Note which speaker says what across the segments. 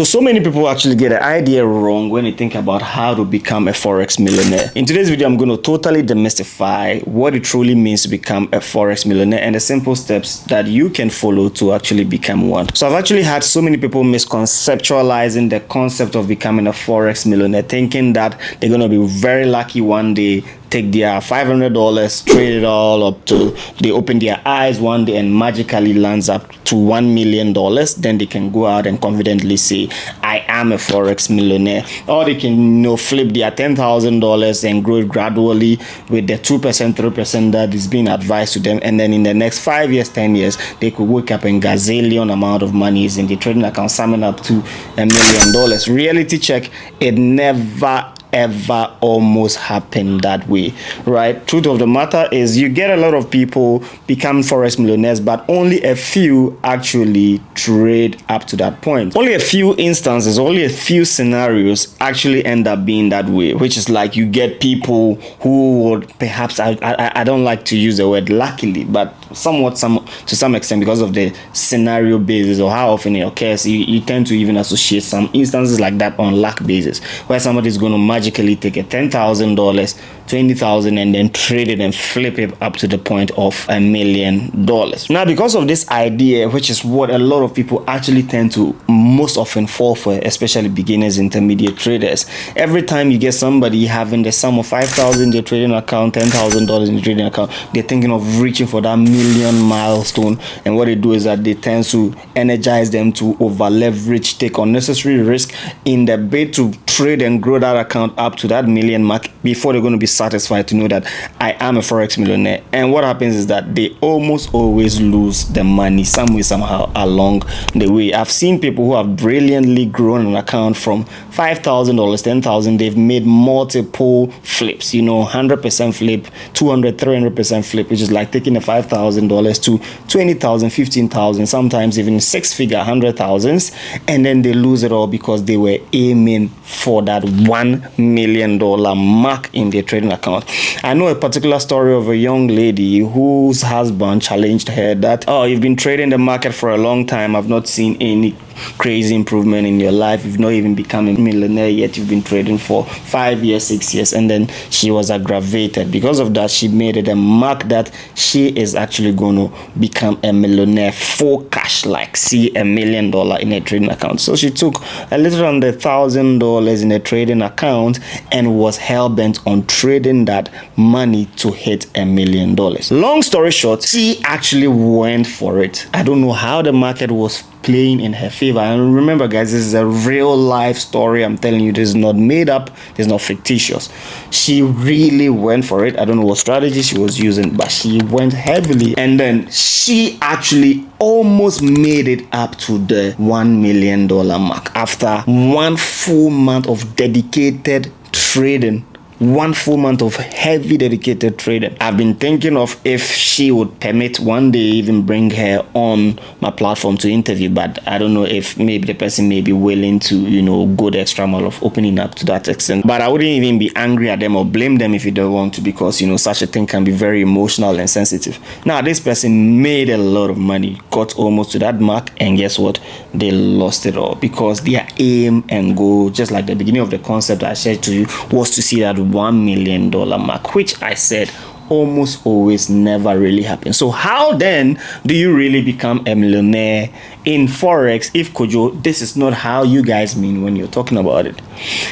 Speaker 1: So many people actually get the idea wrong when they think about how to become a Forex millionaire. In today's video, I'm going to totally demystify what it truly means to become a Forex millionaire and the simple steps that you can follow to actually become one. So I've actually had so many people misconceptualizing the concept of becoming a Forex millionaire, thinking that they're going to be very lucky one day, take their $500, trade it all up to, they open their eyes one day and magically lands up to $1 million. Then they can go out and confidently say, I am a Forex millionaire. Or they can, flip their $10,000 and grow it gradually with the 2%, 3% that is being advised to them. And then in the next 5 years, 10 years, they could wake up and gazillion amount of money is in the trading account, summing up to $1 million. Reality check, it never ever almost happen that way, right? Truth of the matter is you get a lot of people become Forex millionaires, but only a few actually trade up to that point. Only a few instances, only a few scenarios actually end up being that way, which is like you get people who would perhaps, I don't like to use the word luckily, but somewhat to some extent because of the scenario basis or how often it occurs, you tend to even associate some instances like that on luck basis, where somebody is going to magically take a $10,000, $20,000 and then trade it and flip it up to the point of $1 million. Now, because of this idea, which is what a lot of people actually tend to most often fall for, especially beginners, intermediate traders, every time you get somebody having the sum of $5,000 in their trading account, $10,000 in the trading account, they're thinking of reaching for that million milestone. And what they do is that they tend to energize them to over leverage, take unnecessary risk in the bid to trade and grow that account up to that million mark before they're going to be satisfied to know that I am a Forex millionaire. And what happens is that they almost always lose the money some way, somehow along the way. I've seen people who have brilliantly grown an account from $5,000, $10,000. They've made multiple flips, 100% flip, 200, 300% flip, which is like taking a $5,000 to $20,000, $15,000, sometimes even six-figure $100,000s, and then they lose it all because they were aiming for that $1 million mark in their trading account. I know a particular story of a young lady whose husband challenged her that, oh, you've been trading the market for a long time. I've not seen any crazy improvement in your life. You've not even become a millionaire yet. You've been trading for 5 years, 6 years. And then she was aggravated. Because of that, she made it a mark that she is actually going to become a millionaire for cash, like see $1 million in a trading account. So she took a little under $1,000 in a trading account and was hell-bent on trading that money to hit $1 million. Long story short, she actually went for it. I don't know how the market was playing in her favor. And remember, guys, this is a real life story. I'm telling you, this is not made up, this is not fictitious. She really went for it. I don't know what strategy she was using, but she went heavily, and then she actually almost made it up to the $1 million mark after 1 full month of dedicated trading. 1 full month of heavy dedicated trading. I've been thinking of if she would permit one day even bring her on my platform to interview, but I don't know if maybe the person may be willing to, go the extra mile of opening up to that extent. But I wouldn't even be angry at them or blame them if you don't want to, because, such a thing can be very emotional and sensitive. Now, this person made a lot of money, got almost to that mark, and guess what? They lost it all because their aim and goal, just like the beginning of the concept I shared to you, was to see that $1 million mark, which I said almost always never really happens. So how then do you really become a millionaire in Forex if Kojo, this is not how you guys mean when you're talking about it?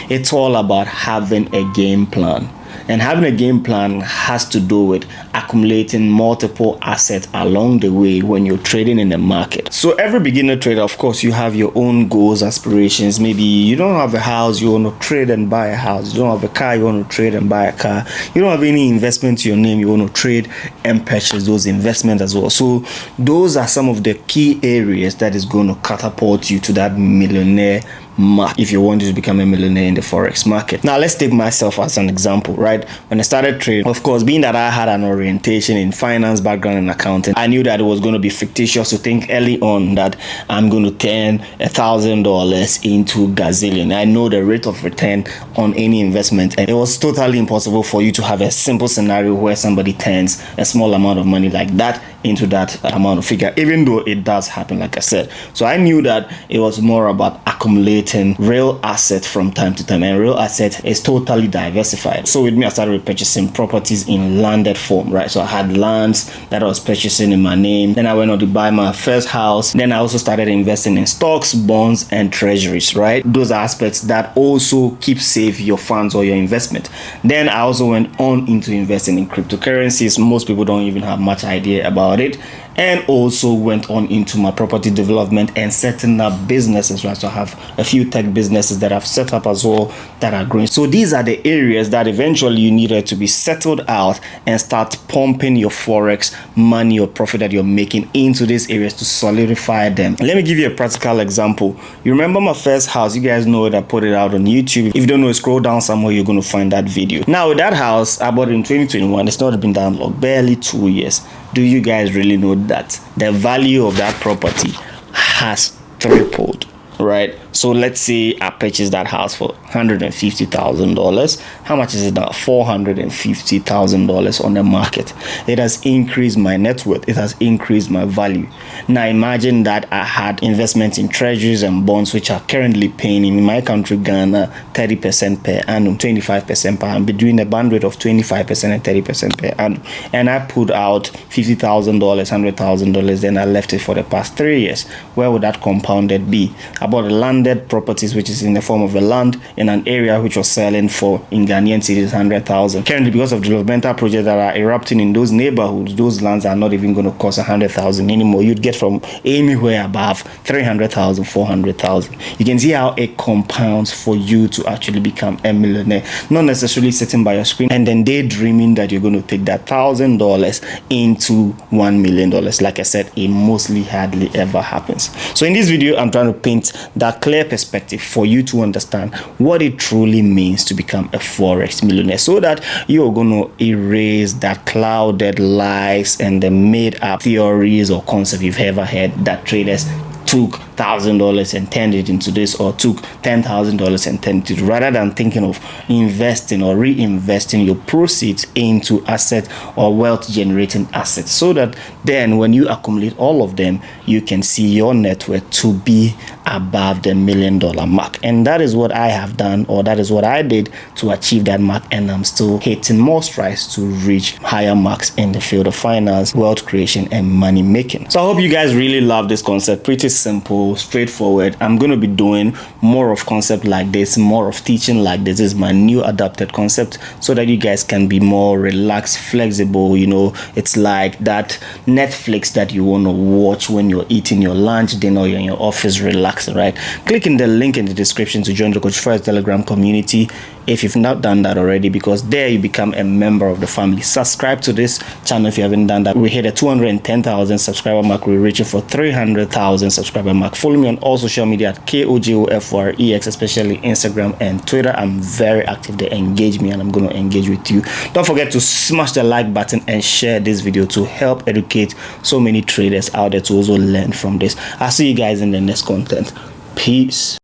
Speaker 1: It's all about having a game plan. And having a game plan has to do with accumulating multiple assets along the way when you're trading in the market. So every beginner trader, of course, you have your own goals, aspirations. Maybe you don't have a house, you want to trade and buy a house. You don't have a car, you want to trade and buy a car. You don't have any investment to your name, you want to trade and purchase those investments as well. So those are some of the key areas that is going to catapult you to that millionaire mark if you want to become a millionaire in the Forex market. Now, let's take myself as an example, right? When I started trading, of course, being that I had an orientation in finance background and accounting, I knew that it was going to be fictitious to think early on that I'm going to turn $1,000 into gazillion. I know the rate of return on any investment, and it was totally impossible for you to have a simple scenario where somebody turns a small amount of money like that into that amount of figure, even though it does happen, like I said. So I knew that it was more about accumulating real assets from time to time, and real asset is totally diversified. So with me, I started purchasing properties in landed form, right? So I had lands that I was purchasing in my name. Then I went on to buy my first house. Then I also started investing in stocks, bonds, and treasuries, right? Those are aspects that also keep safe your funds or your investment. Then I also went on into investing in cryptocurrencies. Most people don't even have much idea about it. And also went on into my property development and setting up businesses, right? So I have a few tech businesses that I've set up as well that are growing. So these are the areas that eventually you needed to be settled out and start pumping your forex money or profit that you're making into these areas to solidify them. Let me give you a practical example. You remember my first house? You guys know it. I put it out on YouTube. If you don't know, scroll down somewhere, you're going to find that video. Now with that house, I bought it in 2021. It's not been that long, barely 2 years. Do you guys really know that the value of that property has tripled, right? So let's say I purchased that house for $150,000. How much is it now? $450,000 on the market. It has increased my net worth. It has increased my value. Now imagine that I had investments in treasuries and bonds, which are currently paying in my country, Ghana, 30% per annum, 25% per annum, between a bandwidth of 25% and 30% per annum. And I put out $50,000, $100,000, then I left it for the past 3 years. Where would that compounded be? I bought a landed properties, which is in the form of a land in an area which was selling for, in Ghanaian cedis, 100,000. Currently, because of developmental projects that are erupting in those neighborhoods, those lands are not even going to cost 100,000 anymore. You'd get from anywhere above 300,000, 400,000. You can see how it compounds for you to actually become a millionaire. Not necessarily sitting by your screen and then daydreaming that you're going to take that $1,000 into $1 million. Like I said, it mostly hardly ever happens. So in this video, I'm trying to paint that clear perspective for you to understand what it truly means to become a forex millionaire, so that you're going to erase that clouded lies and the made up theories or concepts you've ever heard that traders took $1,000 and turned it into this, or took $10,000 and turned it, rather than thinking of investing or reinvesting your proceeds into asset or wealth generating assets, so that then when you accumulate all of them, you can see your net worth to be above the $1 million mark. And that is what I have done, or that is what I did to achieve that mark, and I'm still hitting more strides to reach higher marks in the field of finance, wealth creation, and money making. So I hope you guys really love this concept. Pretty simple, straightforward. I'm going to be doing more of concept like this, more of teaching like this. This is my new adapted concept, so that you guys can be more relaxed, flexible. You know, it's like that Netflix that you want to watch when you're eating your lunch, dinner, you're in your office relaxing, right? Click in the link in the description to join the KOJOFOREX Telegram community if you've not done that already, because there you become a member of the family. Subscribe to this channel if you haven't done that. We hit a 210,000 subscriber mark. We're reaching for 300,000 subscriber mark. Follow me on all social media at KOJOFOREX, especially Instagram and Twitter. I'm very active there. Engage me and I'm going to engage with you. Don't forget to smash the like button and share this video to help educate so many traders out there to also learn from this. I'll see you guys in the next content. Peace.